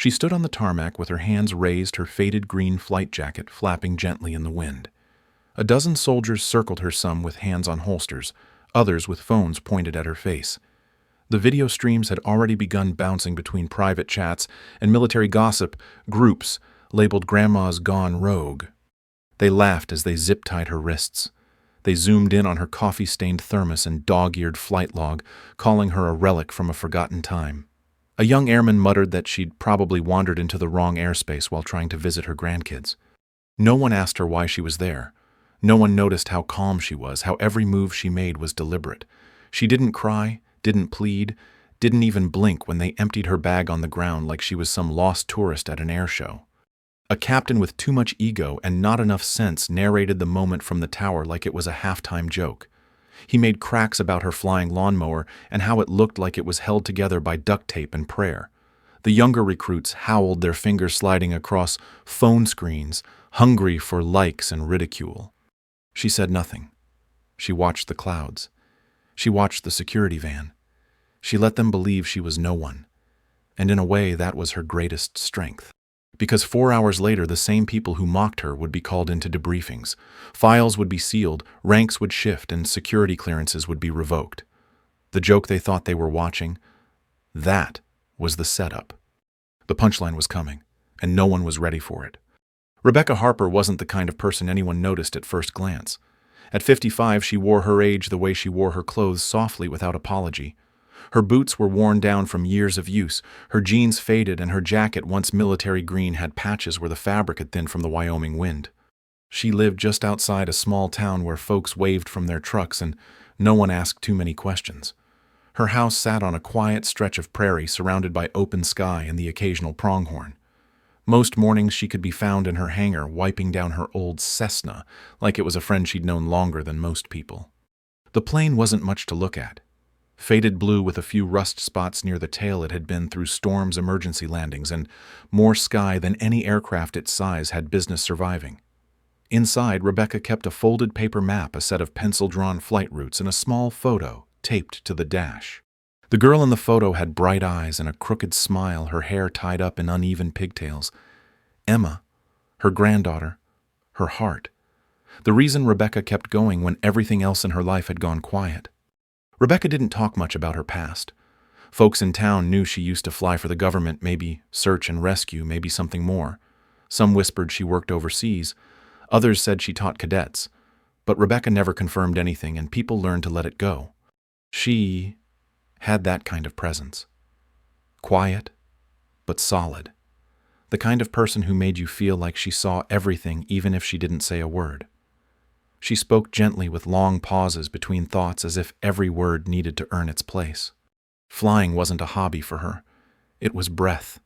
She stood on the tarmac with her hands raised, her faded green flight jacket flapping gently in the wind. A dozen soldiers circled her, some with hands on holsters, others with phones pointed at her face. The video streams had already begun bouncing between private chats and military gossip groups labeled Grandma's Gone Rogue. They laughed as they zip-tied her wrists. They zoomed in on her coffee-stained thermos and dog-eared flight log, calling her a relic from a forgotten time. A young airman muttered that she'd probably wandered into the wrong airspace while trying to visit her grandkids. No one asked her why she was there. No one noticed how calm she was, how every move she made was deliberate. She didn't cry, didn't plead, didn't even blink when they emptied her bag on the ground like she was some lost tourist at an air show. A captain with too much ego and not enough sense narrated the moment from the tower like it was a halftime joke. He made cracks about her flying lawnmower and how it looked like it was held together by duct tape and prayer. The younger recruits howled, their fingers sliding across phone screens, hungry for likes and ridicule. She said nothing. She watched the clouds. She watched the security van. She let them believe she was no one. And in a way, that was her greatest strength. Because 4 hours later, the same people who mocked her would be called into debriefings. Files would be sealed, ranks would shift, and security clearances would be revoked. The joke they thought they were watching, that was the setup. The punchline was coming, and no one was ready for it. Rebecca Harper wasn't the kind of person anyone noticed at first glance. At 55, she wore her age the way she wore her clothes, softly without apology. Her boots were worn down from years of use, her jeans faded, and her jacket, once military green, had patches where the fabric had thinned from the Wyoming wind. She lived just outside a small town where folks waved from their trucks and no one asked too many questions. Her house sat on a quiet stretch of prairie surrounded by open sky and the occasional pronghorn. Most mornings she could be found in her hangar wiping down her old Cessna like it was a friend she'd known longer than most people. The plane wasn't much to look at. Faded blue with a few rust spots near the tail, it had been through storms, emergency landings, and more sky than any aircraft its size had business surviving. Inside, Rebecca kept a folded paper map, a set of pencil-drawn flight routes, and a small photo taped to the dash. The girl in the photo had bright eyes and a crooked smile, her hair tied up in uneven pigtails. Emma, her granddaughter, her heart. The reason Rebecca kept going when everything else in her life had gone quiet. Rebecca didn't talk much about her past. Folks in town knew she used to fly for the government, maybe search and rescue, maybe something more. Some whispered she worked overseas. Others said she taught cadets. But Rebecca never confirmed anything, and people learned to let it go. She had that kind of presence. Quiet, but solid. The kind of person who made you feel like she saw everything even if she didn't say a word. She spoke gently with long pauses between thoughts as if every word needed to earn its place. Flying wasn't a hobby for her. It was breath.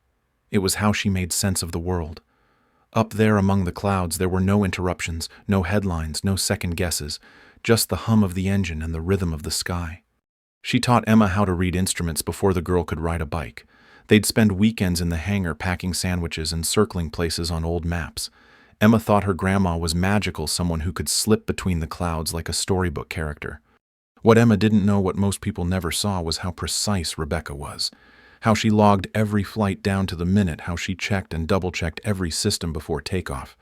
It was how she made sense of the world. Up there among the clouds there were no interruptions, no headlines, no second guesses, just the hum of the engine and the rhythm of the sky. She taught Emma how to read instruments before the girl could ride a bike. They'd spend weekends in the hangar packing sandwiches and circling places on old maps. Emma thought her grandma was magical, someone who could slip between the clouds like a storybook character. What Emma didn't know, what most people never saw, was how precise Rebecca was. How she logged every flight down to the minute, how she checked and double-checked every system before takeoff.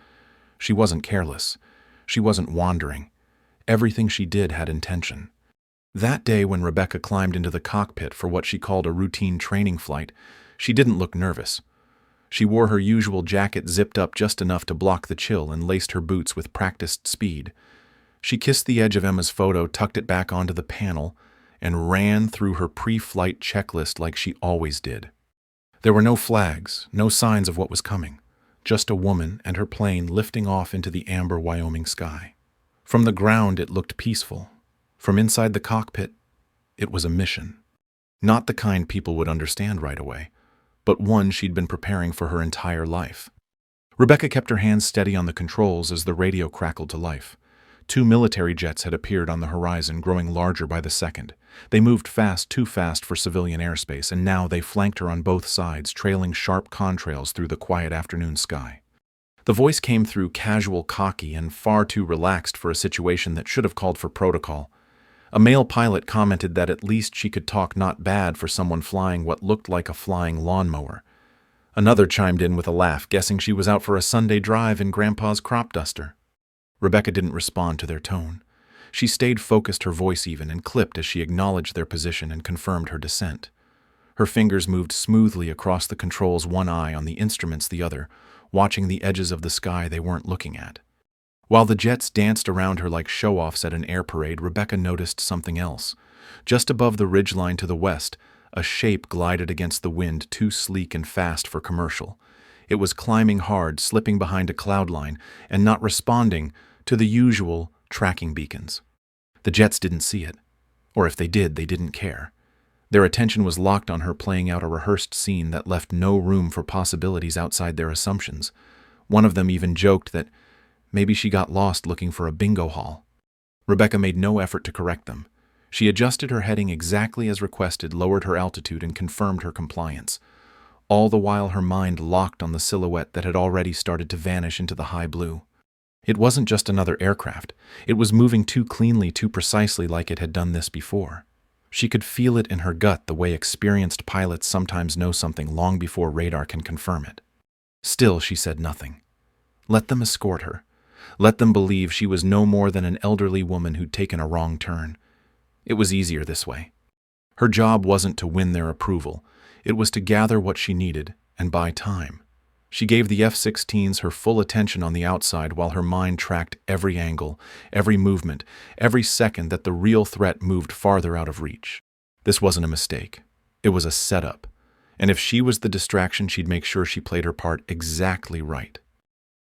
She wasn't careless. She wasn't wandering. Everything she did had intention. That day when Rebecca climbed into the cockpit for what she called a routine training flight, she didn't look nervous. She wore her usual jacket zipped up just enough to block the chill and laced her boots with practiced speed. She kissed the edge of Emma's photo, tucked it back onto the panel, and ran through her pre-flight checklist like she always did. There were no flags, no signs of what was coming, just a woman and her plane lifting off into the amber Wyoming sky. From the ground it looked peaceful. From inside the cockpit, it was a mission. Not the kind people would understand right away, but one she'd been preparing for her entire life. Rebecca kept her hands steady on the controls as the radio crackled to life. 2 military jets had appeared on the horizon, growing larger by the second. They moved fast, too fast for civilian airspace, and now they flanked her on both sides, trailing sharp contrails through the quiet afternoon sky. The voice came through casual, cocky, and far too relaxed for a situation that should have called for protocol. A male pilot commented that at least she could talk not bad for someone flying what looked like a flying lawnmower. Another chimed in with a laugh, guessing she was out for a Sunday drive in Grandpa's crop duster. Rebecca didn't respond to their tone. She stayed focused, her voice even, and clipped as she acknowledged their position and confirmed her descent. Her fingers moved smoothly across the controls, one eye on the instruments the other, watching the edges of the sky they weren't looking at. While the jets danced around her like show-offs at an air parade, Rebecca noticed something else. Just above the ridgeline to the west, a shape glided against the wind, too sleek and fast for commercial. It was climbing hard, slipping behind a cloud line, and not responding to the usual tracking beacons. The jets didn't see it. Or if they did, they didn't care. Their attention was locked on her, playing out a rehearsed scene that left no room for possibilities outside their assumptions. One of them even joked that maybe she got lost looking for a bingo hall. Rebecca made no effort to correct them. She adjusted her heading exactly as requested, lowered her altitude, and confirmed her compliance. All the while her mind locked on the silhouette that had already started to vanish into the high blue. It wasn't just another aircraft. It was moving too cleanly, too precisely, like it had done this before. She could feel it in her gut, the way experienced pilots sometimes know something long before radar can confirm it. Still, she said nothing. Let them escort her. Let them believe she was no more than an elderly woman who'd taken a wrong turn. It was easier this way. Her job wasn't to win their approval. It was to gather what she needed and buy time. She gave the F-16s her full attention on the outside while her mind tracked every angle, every movement, every second that the real threat moved farther out of reach. This wasn't a mistake. It was a setup. And if she was the distraction, she'd make sure she played her part exactly right.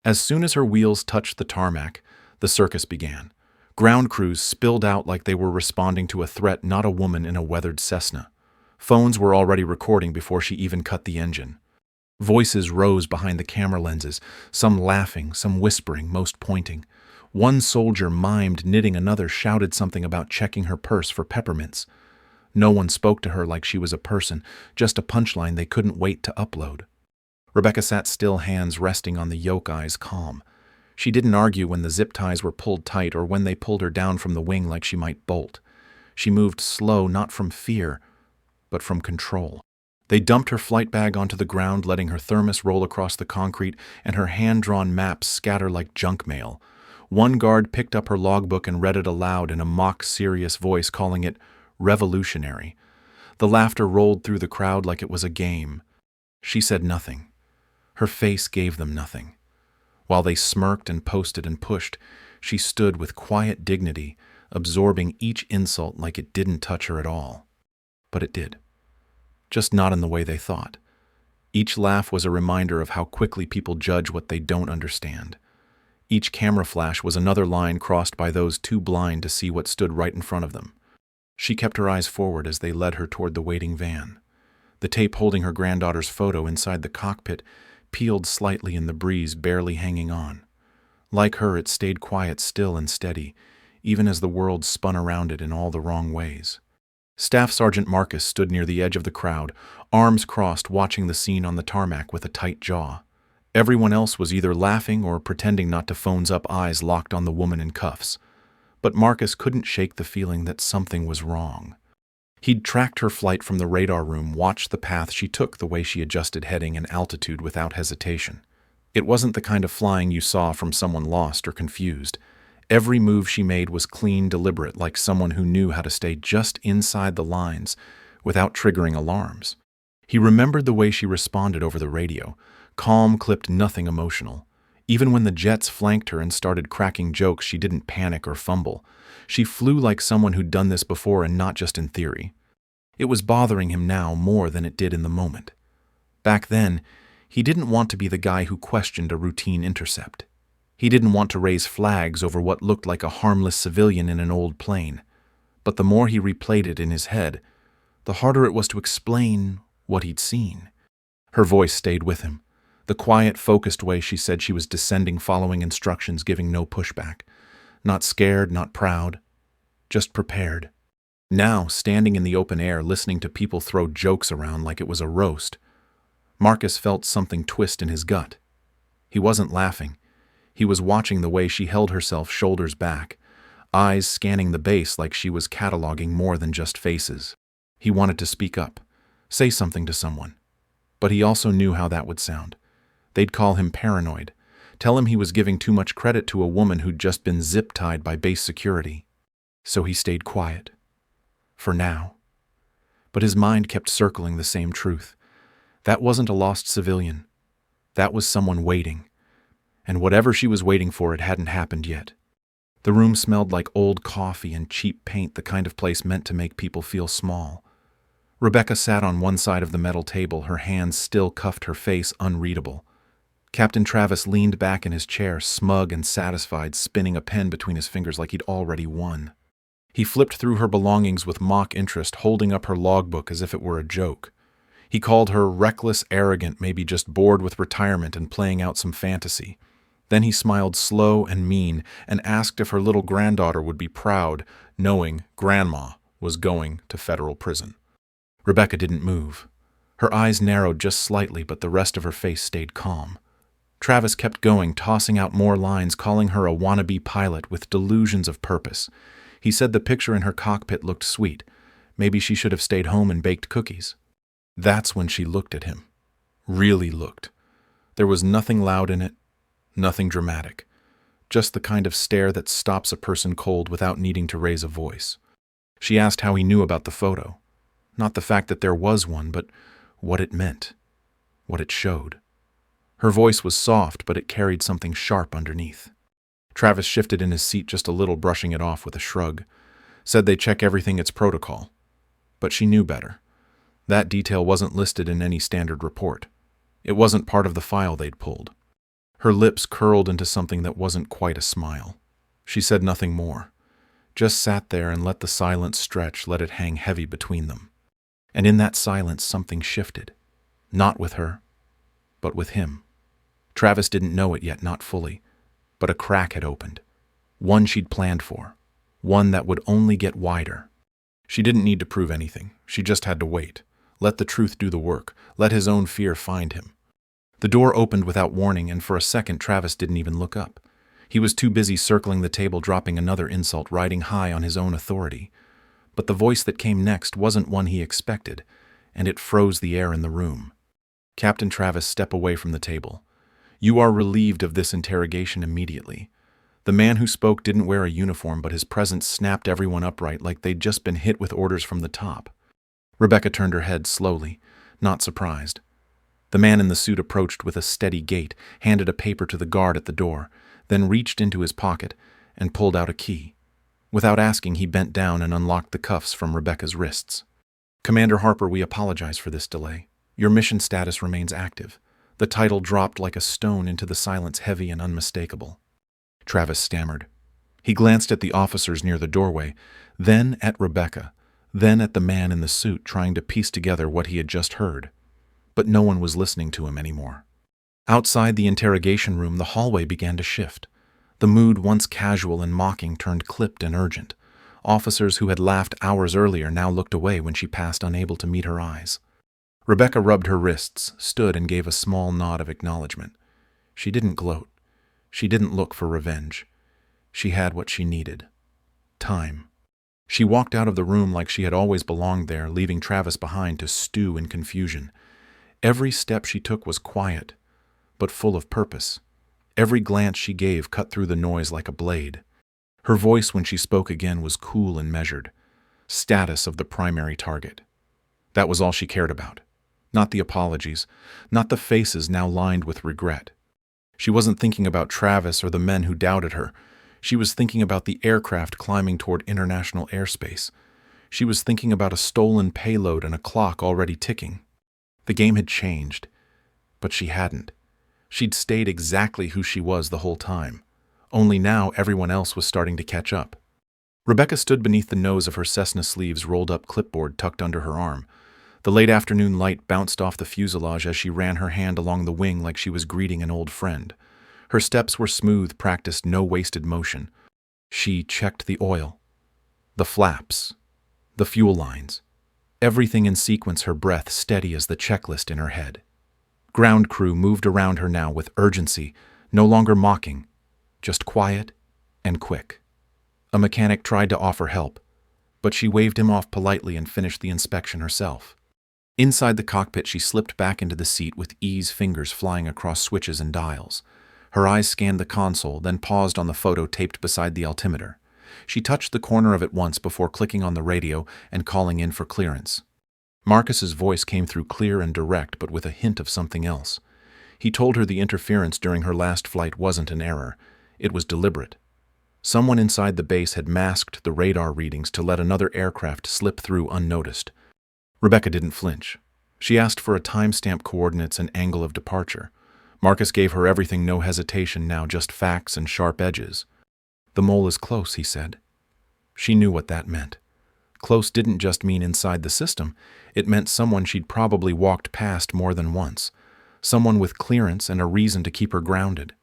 As soon as her wheels touched the tarmac, the circus began. Ground crews spilled out like they were responding to a threat, not a woman in a weathered Cessna. Phones were already recording before she even cut the engine. Voices rose behind the camera lenses, some laughing, some whispering, most pointing. One soldier mimed knitting, another shouted something about checking her purse for peppermints. No one spoke to her like she was a person, just a punchline they couldn't wait to upload. Rebecca sat still, hands resting on the yoke, eyes calm. She didn't argue when the zip ties were pulled tight or when they pulled her down from the wing like she might bolt. She moved slow, not from fear, but from control. They dumped her flight bag onto the ground, letting her thermos roll across the concrete and her hand-drawn maps scatter like junk mail. One guard picked up her logbook and read it aloud in a mock-serious voice, calling it revolutionary. The laughter rolled through the crowd like it was a game. She said nothing. Her face gave them nothing. While they smirked and posted and pushed, she stood with quiet dignity, absorbing each insult like it didn't touch her at all. But it did. Just not in the way they thought. Each laugh was a reminder of how quickly people judge what they don't understand. Each camera flash was another line crossed by those too blind to see what stood right in front of them. She kept her eyes forward as they led her toward the waiting van. The tape holding her granddaughter's photo inside the cockpit peeled slightly in the breeze, barely hanging on. Like her, it stayed quiet, still and steady, even as the world spun around it in all the wrong ways. Staff Sergeant Marcus stood near the edge of the crowd, arms crossed, watching the scene on the tarmac with a tight jaw. Everyone else was either laughing or pretending not to, phones up, eyes locked on the woman in cuffs. But Marcus couldn't shake the feeling that something was wrong. He'd tracked her flight from the radar room, watched the path she took, the way she adjusted heading and altitude without hesitation. It wasn't the kind of flying you saw from someone lost or confused. Every move she made was clean, deliberate, like someone who knew how to stay just inside the lines without triggering alarms. He remembered the way she responded over the radio, calm, clipped, nothing emotional. Even when the jets flanked her and started cracking jokes, she didn't panic or fumble. She flew like someone who'd done this before, and not just in theory. It was bothering him now more than it did in the moment. Back then, he didn't want to be the guy who questioned a routine intercept. He didn't want to raise flags over what looked like a harmless civilian in an old plane. But the more he replayed it in his head, the harder it was to explain what he'd seen. Her voice stayed with him. The quiet, focused way she said she was descending, following instructions, giving no pushback. Not scared, not proud, just prepared. Now, standing in the open air, listening to people throw jokes around like it was a roast, Marcus felt something twist in his gut. He wasn't laughing. He was watching the way she held herself, shoulders back, eyes scanning the base like she was cataloging more than just faces. He wanted to speak up, say something to someone. But he also knew how that would sound. They'd call him paranoid, tell him he was giving too much credit to a woman who'd just been zip-tied by base security. So he stayed quiet. For now. But his mind kept circling the same truth. That wasn't a lost civilian. That was someone waiting. And whatever she was waiting for, it hadn't happened yet. The room smelled like old coffee and cheap paint, the kind of place meant to make people feel small. Rebecca sat on one side of the metal table, her hands still cuffed, her face unreadable. Captain Travis leaned back in his chair, smug and satisfied, spinning a pen between his fingers like he'd already won. He flipped through her belongings with mock interest, holding up her logbook as if it were a joke. He called her reckless, arrogant, maybe just bored with retirement and playing out some fantasy. Then he smiled slow and mean and asked if her little granddaughter would be proud, knowing Grandma was going to federal prison. Rebecca didn't move. Her eyes narrowed just slightly, but the rest of her face stayed calm. Travis kept going, tossing out more lines, calling her a wannabe pilot with delusions of purpose. He said the picture in her cockpit looked sweet. Maybe she should have stayed home and baked cookies. That's when she looked at him. Really looked. There was nothing loud in it, nothing dramatic. Just the kind of stare that stops a person cold without needing to raise a voice. She asked how he knew about the photo. Not the fact that there was one, but what it meant. What it showed. Her voice was soft, but it carried something sharp underneath. Travis shifted in his seat just a little, brushing it off with a shrug. Said they check everything, it's protocol. But she knew better. That detail wasn't listed in any standard report. It wasn't part of the file they'd pulled. Her lips curled into something that wasn't quite a smile. She said nothing more. Just sat there and let the silence stretch, let it hang heavy between them. And in that silence, something shifted. Not with her, but with him. Travis didn't know it yet, not fully. But a crack had opened. One she'd planned for. One that would only get wider. She didn't need to prove anything. She just had to wait. Let the truth do the work. Let his own fear find him. The door opened without warning, and for a second Travis didn't even look up. He was too busy circling the table, dropping another insult, riding high on his own authority. But the voice that came next wasn't one he expected, and it froze the air in the room. Captain Travis stepped away from the table. You are relieved of this interrogation immediately. The man who spoke didn't wear a uniform, but his presence snapped everyone upright like they'd just been hit with orders from the top. Rebecca turned her head slowly, not surprised. The man in the suit approached with a steady gait, handed a paper to the guard at the door, then reached into his pocket and pulled out a key. Without asking, he bent down and unlocked the cuffs from Rebecca's wrists. Commander Harper, we apologize for this delay. Your mission status remains active. The title dropped like a stone into the silence, heavy and unmistakable. Travis stammered. He glanced at the officers near the doorway, then at Rebecca, then at the man in the suit, trying to piece together what he had just heard. But no one was listening to him anymore. Outside the interrogation room, the hallway began to shift. The mood, once casual and mocking, turned clipped and urgent. Officers who had laughed hours earlier now looked away when she passed, unable to meet her eyes. Rebecca rubbed her wrists, stood, and gave a small nod of acknowledgement. She didn't gloat. She didn't look for revenge. She had what she needed. Time. She walked out of the room like she had always belonged there, leaving Travis behind to stew in confusion. Every step she took was quiet, but full of purpose. Every glance she gave cut through the noise like a blade. Her voice, when she spoke again, was cool and measured. Status of the primary target. That was all she cared about. Not the apologies, not the faces now lined with regret. She wasn't thinking about Travis or the men who doubted her. She was thinking about the aircraft climbing toward international airspace. She was thinking about a stolen payload and a clock already ticking. The game had changed, but she hadn't. She'd stayed exactly who she was the whole time. Only now everyone else was starting to catch up. Rebecca stood beneath the nose of her Cessna sleeves, rolled up clipboard tucked under her arm. The late afternoon light bounced off the fuselage as she ran her hand along the wing like she was greeting an old friend. Her steps were smooth, practiced, no wasted motion. She checked the oil, the flaps, the fuel lines. Everything in sequence, her breath steady as the checklist in her head. Ground crew moved around her now with urgency, no longer mocking, just quiet and quick. A mechanic tried to offer help, but she waved him off politely and finished the inspection herself. Inside the cockpit, she slipped back into the seat with ease, fingers flying across switches and dials. Her eyes scanned the console, then paused on the photo taped beside the altimeter. She touched the corner of it once before clicking on the radio and calling in for clearance. Marcus's voice came through clear and direct, but with a hint of something else. He told her the interference during her last flight wasn't an error. It was deliberate. Someone inside the base had masked the radar readings to let another aircraft slip through unnoticed. Rebecca didn't flinch. She asked for a timestamp, coordinates, and angle of departure. Marcus gave her everything, no hesitation now, just facts and sharp edges. "The mole is close," he said. She knew what that meant. Close didn't just mean inside the system. It meant someone she'd probably walked past more than once. Someone with clearance and a reason to keep her grounded.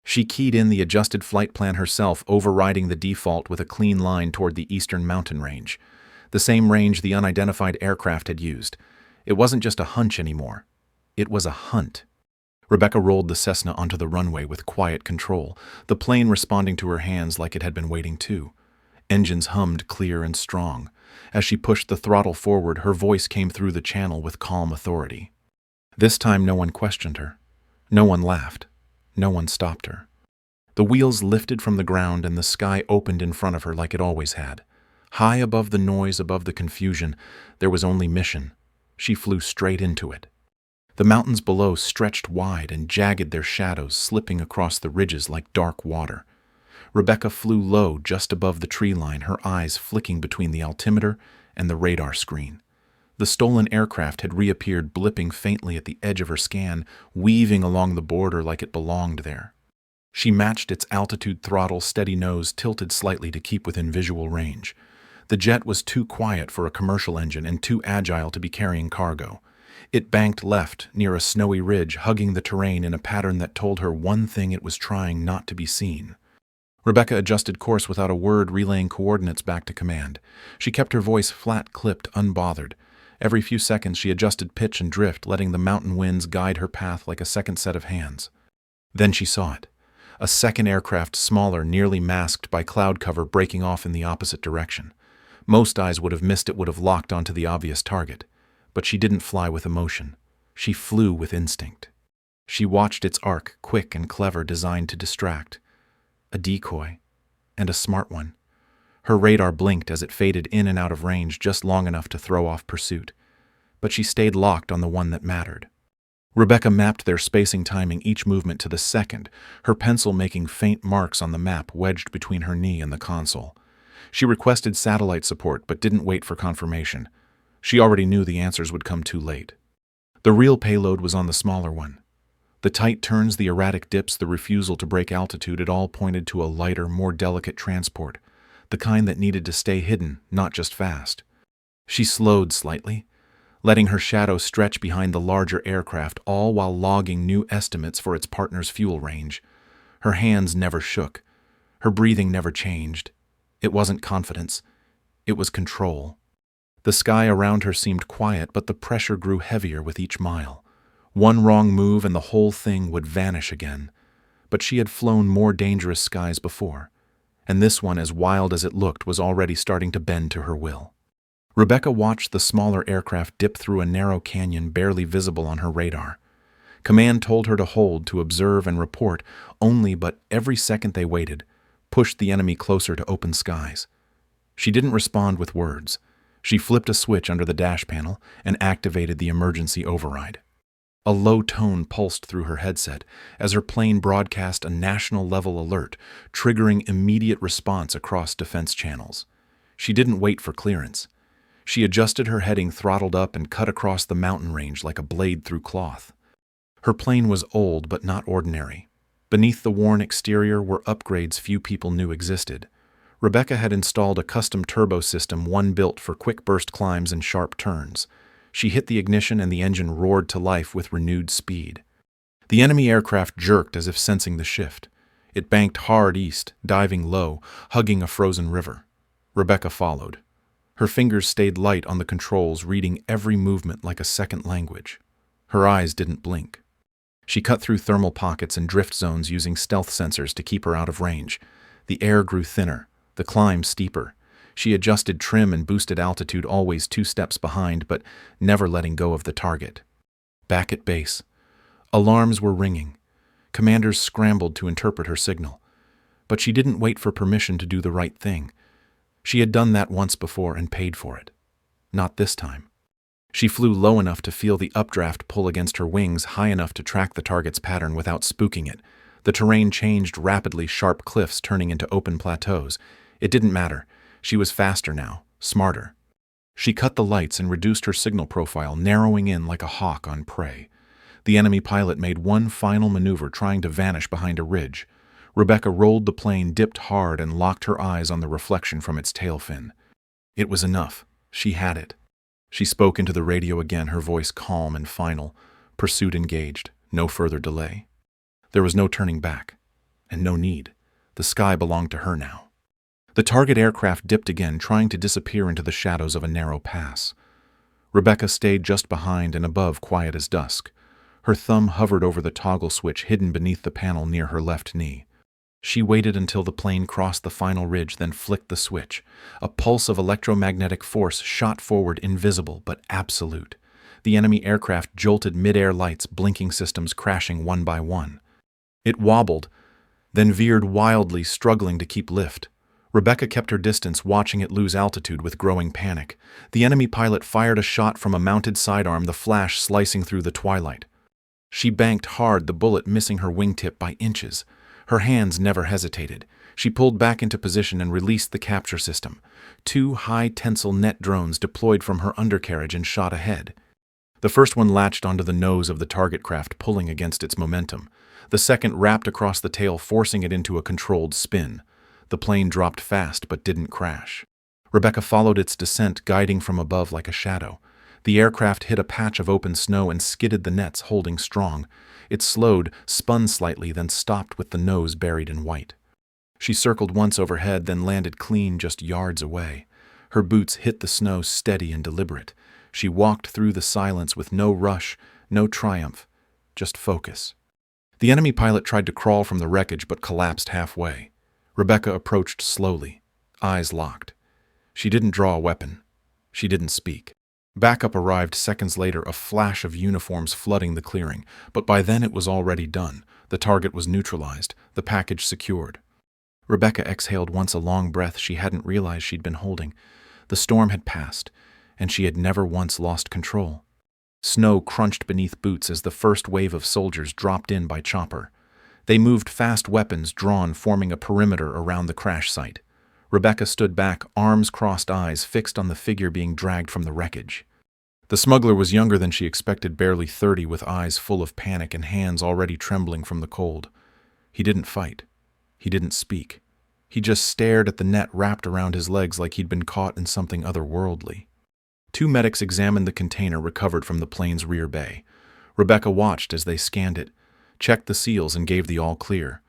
She keyed in the adjusted flight plan herself, overriding the default with a clean line toward the eastern mountain range. The same range the unidentified aircraft had used. It wasn't just a hunch anymore. It was a hunt. Rebecca rolled the Cessna onto the runway with quiet control, the plane responding to her hands like it had been waiting too. Engines hummed clear and strong. As she pushed the throttle forward, her voice came through the channel with calm authority. This time no one questioned her. No one laughed. No one stopped her. The wheels lifted from the ground and the sky opened in front of her like it always had. High above the noise, above the confusion, there was only mission. She flew straight into it. The mountains below stretched wide and jagged, their shadows slipping across the ridges like dark water. Rebecca flew low just above the tree line, her eyes flicking between the altimeter and the radar screen. The stolen aircraft had reappeared, blipping faintly at the edge of her scan, weaving along the border like it belonged there. She matched its altitude, throttle, steady nose tilted slightly to keep within visual range. The jet was too quiet for a commercial engine and too agile to be carrying cargo. It banked left near a snowy ridge, hugging the terrain in a pattern that told her one thing: it was trying not to be seen. Rebecca adjusted course without a word, relaying coordinates back to command. She kept her voice flat, clipped, unbothered. Every few seconds she adjusted pitch and drift, letting the mountain winds guide her path like a second set of hands. Then she saw it. A second aircraft, smaller, nearly masked by cloud cover, breaking off in the opposite direction. Most eyes would have missed it, would have locked onto the obvious target. But she didn't fly with emotion. She flew with instinct. She watched its arc, quick and clever, designed to distract. A decoy, and a smart one. Her radar blinked as it faded in and out of range, just long enough to throw off pursuit. But she stayed locked on the one that mattered. Rebecca mapped their spacing, timing each movement to the second, her pencil making faint marks on the map wedged between her knee and the console. She requested satellite support, but didn't wait for confirmation. She already knew the answers would come too late. The real payload was on the smaller one. The tight turns, the erratic dips, the refusal to break altitude, it all pointed to a lighter, more delicate transport, the kind that needed to stay hidden, not just fast. She slowed slightly, letting her shadow stretch behind the larger aircraft, all while logging new estimates for its partner's fuel range. Her hands never shook. Her breathing never changed. It wasn't confidence. It was control. The sky around her seemed quiet, but the pressure grew heavier with each mile. One wrong move and the whole thing would vanish again. But she had flown more dangerous skies before, and this one, as wild as it looked, was already starting to bend to her will. Rebecca watched the smaller aircraft dip through a narrow canyon barely visible on her radar. Command told her to hold, to observe and report only, but every second they waited pushed the enemy closer to open skies. She didn't respond with words. She flipped a switch under the dash panel and activated the emergency override. A low tone pulsed through her headset as her plane broadcast a national-level alert, triggering immediate response across defense channels. She didn't wait for clearance. She adjusted her heading, throttled up, and cut across the mountain range like a blade through cloth. Her plane was old but not ordinary. Beneath the worn exterior were upgrades few people knew existed. Rebecca had installed a custom turbo system, one built for quick burst climbs and sharp turns. She hit the ignition and the engine roared to life with renewed speed. The enemy aircraft jerked as if sensing the shift. It banked hard east, diving low, hugging a frozen river. Rebecca followed. Her fingers stayed light on the controls, reading every movement like a second language. Her eyes didn't blink. She cut through thermal pockets and drift zones using stealth sensors to keep her out of range. The air grew thinner, the climb steeper. She adjusted trim and boosted altitude, always 2 steps behind, but never letting go of the target. Back at base, alarms were ringing. Commanders scrambled to interpret her signal. But she didn't wait for permission to do the right thing. She had done that once before and paid for it. Not this time. She flew low enough to feel the updraft pull against her wings, high enough to track the target's pattern without spooking it. The terrain changed rapidly, sharp cliffs turning into open plateaus. It didn't matter. She was faster now, smarter. She cut the lights and reduced her signal profile, narrowing in like a hawk on prey. The enemy pilot made one final maneuver, trying to vanish behind a ridge. Rebecca rolled the plane, dipped hard, and locked her eyes on the reflection from its tail fin. It was enough. She had it. She spoke into the radio again, her voice calm and final. Pursuit engaged. No further delay. There was no turning back. And no need. The sky belonged to her now. The target aircraft dipped again, trying to disappear into the shadows of a narrow pass. Rebecca stayed just behind and above, quiet as dusk. Her thumb hovered over the toggle switch hidden beneath the panel near her left knee. She waited until the plane crossed the final ridge, then flicked the switch. A pulse of electromagnetic force shot forward, invisible but absolute. The enemy aircraft jolted mid-air, lights, blinking systems crashing one by one. It wobbled, then veered wildly, struggling to keep lift. Rebecca kept her distance, watching it lose altitude with growing panic. The enemy pilot fired a shot from a mounted sidearm, the flash slicing through the twilight. She banked hard, the bullet missing her wingtip by inches. Her hands never hesitated. She pulled back into position and released the capture system. 2 high-tensile net drones deployed from her undercarriage and shot ahead. The first one latched onto the nose of the target craft, pulling against its momentum. The second wrapped across the tail, forcing it into a controlled spin. The plane dropped fast but didn't crash. Rebecca followed its descent, guiding from above like a shadow. The aircraft hit a patch of open snow and skidded the nets, holding strong. It slowed, spun slightly, then stopped with the nose buried in white. She circled once overhead, then landed clean just yards away. Her boots hit the snow, steady and deliberate. She walked through the silence with no rush, no triumph, just focus. The enemy pilot tried to crawl from the wreckage but collapsed halfway. Rebecca approached slowly, eyes locked. She didn't draw a weapon. She didn't speak. Backup arrived seconds later, a flash of uniforms flooding the clearing, but by then it was already done. The target was neutralized, the package secured. Rebecca exhaled once, a long breath she hadn't realized she'd been holding. The storm had passed, and she had never once lost control. Snow crunched beneath boots as the first wave of soldiers dropped in by chopper. They moved fast, weapons drawn, forming a perimeter around the crash site. Rebecca stood back, arms crossed, eyes fixed on the figure being dragged from the wreckage. The smuggler was younger than she expected, barely 30, with eyes full of panic and hands already trembling from the cold. He didn't fight. He didn't speak. He just stared at the net wrapped around his legs like he'd been caught in something otherworldly. 2 medics examined the container recovered from the plane's rear bay. Rebecca watched as they scanned it, checked the seals, and gave the all clear.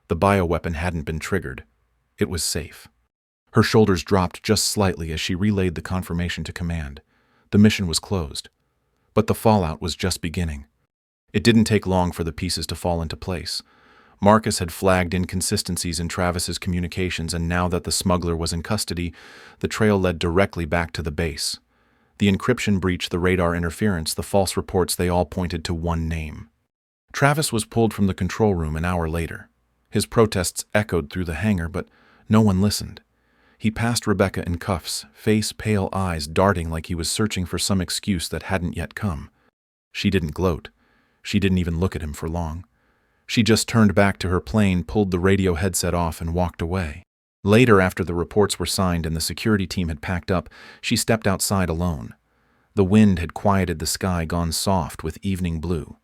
The bioweapon hadn't been triggered. It was safe. Her shoulders dropped just slightly as she relayed the confirmation to command. The mission was closed. But the fallout was just beginning. It didn't take long for the pieces to fall into place. Marcus had flagged inconsistencies in Travis's communications, and now that the smuggler was in custody, the trail led directly back to the base. The encryption breach, the radar interference, the false reports, they all pointed to one name. Travis was pulled from the control room an hour later. His protests echoed through the hangar, but no one listened. He passed Rebecca in cuffs, face pale, eyes darting like he was searching for some excuse that hadn't yet come. She didn't gloat. She didn't even look at him for long. She just turned back to her plane, pulled the radio headset off, and walked away. Later, after the reports were signed and the security team had packed up, she stepped outside alone. The wind had quieted the sky, gone soft with evening blue.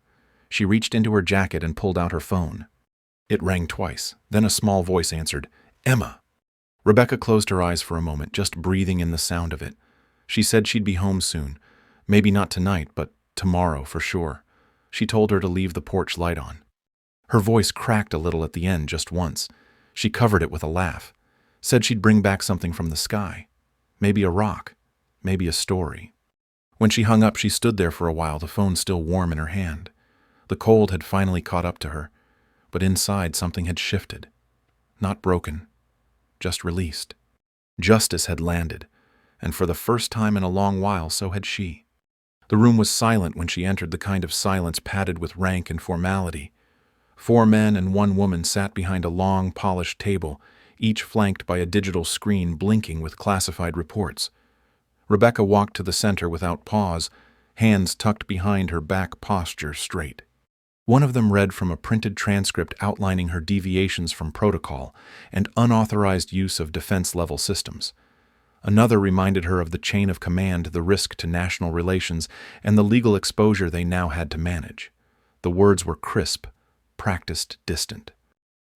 She reached into her jacket and pulled out her phone. It rang twice. Then a small voice answered, "Emma." Rebecca closed her eyes for a moment, just breathing in the sound of it. She said she'd be home soon. Maybe not tonight, but tomorrow for sure. She told her to leave the porch light on. Her voice cracked a little at the end, just once. She covered it with a laugh. Said she'd bring back something from the sky. Maybe a rock. Maybe a story. When she hung up, she stood there for a while, the phone still warm in her hand. The cold had finally caught up to her, but inside something had shifted. Not broken, just released. Justice had landed, and for the first time in a long while so had she. The room was silent when she entered, the kind of silence padded with rank and formality. 4 men and 1 woman sat behind a long, polished table, each flanked by a digital screen blinking with classified reports. Rebecca walked to the center without pause, hands tucked behind her back, posture straight. One of them read from a printed transcript outlining her deviations from protocol and unauthorized use of defense-level systems. Another reminded her of the chain of command, the risk to national relations, and the legal exposure they now had to manage. The words were crisp, practiced, distant.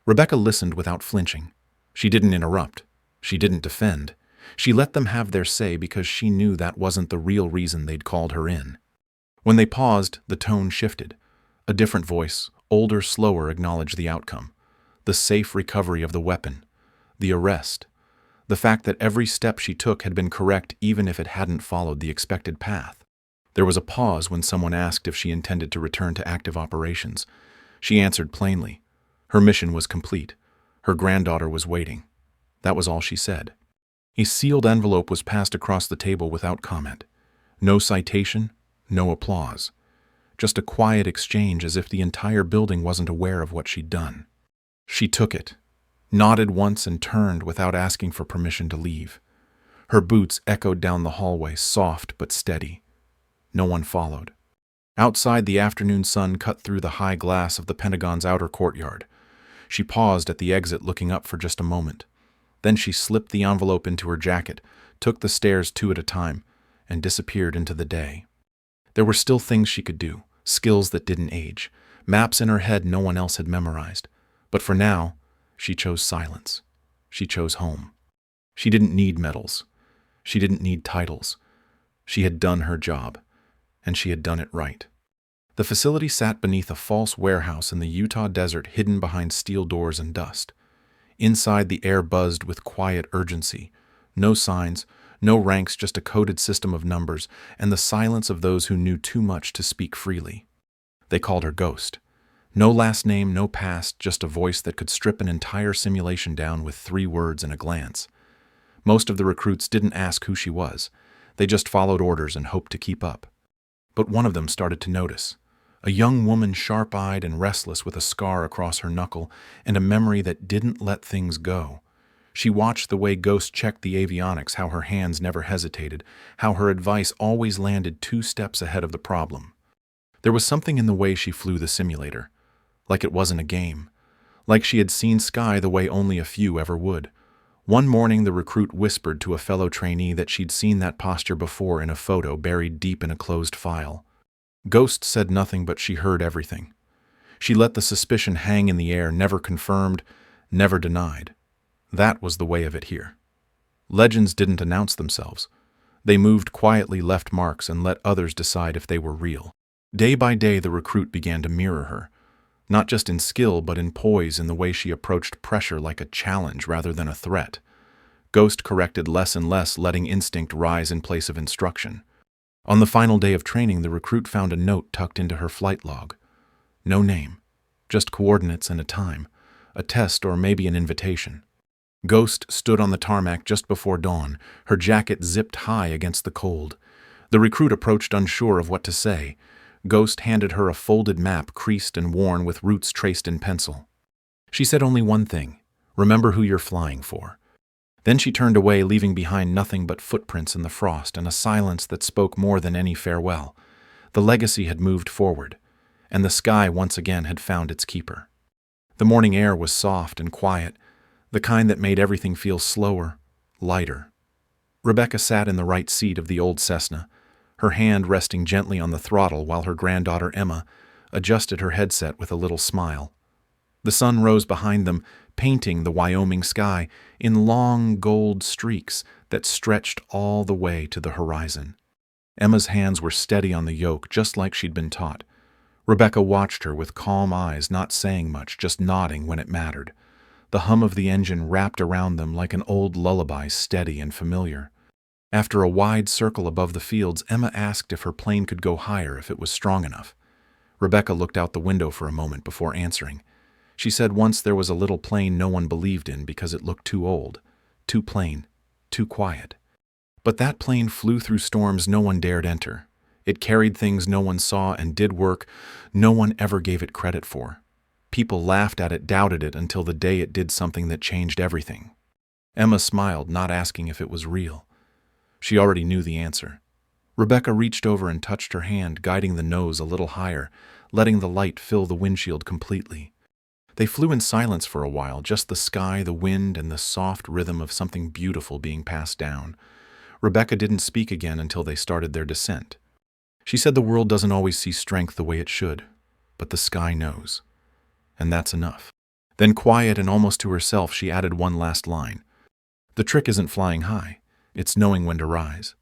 Rebecca listened without flinching. She didn't interrupt. She didn't defend. She let them have their say because she knew that wasn't the real reason they'd called her in. When they paused, the tone shifted. A different voice, older, slower, acknowledged the outcome. The safe recovery of the weapon. The arrest. The fact that every step she took had been correct even if it hadn't followed the expected path. There was a pause when someone asked if she intended to return to active operations. She answered plainly. Her mission was complete. Her granddaughter was waiting. That was all she said. A sealed envelope was passed across the table without comment. No citation, no applause. Just a quiet exchange as if the entire building wasn't aware of what she'd done. She took it, nodded once and turned without asking for permission to leave. Her boots echoed down the hallway, soft but steady. No one followed. Outside, the afternoon sun cut through the high glass of the Pentagon's outer courtyard. She paused at the exit, looking up for just a moment. Then she slipped the envelope into her jacket, took the stairs 2 at a time, and disappeared into the day. There were still things she could do, skills that didn't age, maps in her head no one else had memorized. But for now, she chose silence. She chose home. She didn't need medals. She didn't need titles. She had done her job, and she had done it right. The facility sat beneath a false warehouse in the Utah desert, hidden behind steel doors and dust. Inside, the air buzzed with quiet urgency. No signs, no ranks, just a coded system of numbers, and the silence of those who knew too much to speak freely. They called her Ghost. No last name, no past, just a voice that could strip an entire simulation down with 3 words and a glance. Most of the recruits didn't ask who she was. They just followed orders and hoped to keep up. But one of them started to notice. A young woman, sharp-eyed and restless, with a scar across her knuckle and a memory that didn't let things go. She watched the way Ghost checked the avionics, how her hands never hesitated, how her advice always landed 2 steps ahead of the problem. There was something in the way she flew the simulator, like it wasn't a game, like she had seen sky the way only a few ever would. One morning, the recruit whispered to a fellow trainee that she'd seen that posture before in a photo buried deep in a closed file. Ghost said nothing, but she heard everything. She let the suspicion hang in the air, never confirmed, never denied. That was the way of it here. Legends didn't announce themselves. They moved quietly, left marks, and let others decide if they were real. Day by day, the recruit began to mirror her, not just in skill, but in poise, in the way she approached pressure like a challenge rather than a threat. Ghost corrected less and less, letting instinct rise in place of instruction. On the final day of training, the recruit found a note tucked into her flight log. No name, just coordinates and a time, a test or maybe an invitation. Ghost stood on the tarmac just before dawn, her jacket zipped high against the cold. The recruit approached, unsure of what to say. Ghost handed her a folded map, creased and worn with routes traced in pencil. She said only one thing: remember who you're flying for. Then she turned away, leaving behind nothing but footprints in the frost and a silence that spoke more than any farewell. The legacy had moved forward, and the sky once again had found its keeper. The morning air was soft and quiet, the kind that made everything feel slower, lighter. Rebecca sat in the right seat of the old Cessna, her hand resting gently on the throttle while her granddaughter Emma adjusted her headset with a little smile. The sun rose behind them, painting the Wyoming sky in long gold streaks that stretched all the way to the horizon. Emma's hands were steady on the yoke, just like she'd been taught. Rebecca watched her with calm eyes, not saying much, just nodding when it mattered. The hum of the engine wrapped around them like an old lullaby, steady and familiar. After a wide circle above the fields, Emma asked if her plane could go higher if it was strong enough. Rebecca looked out the window for a moment before answering. She said once there was a little plane no one believed in because it looked too old, too plain, too quiet. But that plane flew through storms no one dared enter. It carried things no one saw and did work no one ever gave it credit for. People laughed at it, doubted it, until the day it did something that changed everything. Emma smiled, not asking if it was real. She already knew the answer. Rebecca reached over and touched her hand, guiding the nose a little higher, letting the light fill the windshield completely. They flew in silence for a while, just the sky, the wind, and the soft rhythm of something beautiful being passed down. Rebecca didn't speak again until they started their descent. She said the world doesn't always see strength the way it should, but the sky knows. And that's enough. Then, quiet and almost to herself, she added one last line. The trick isn't flying high, it's knowing when to rise.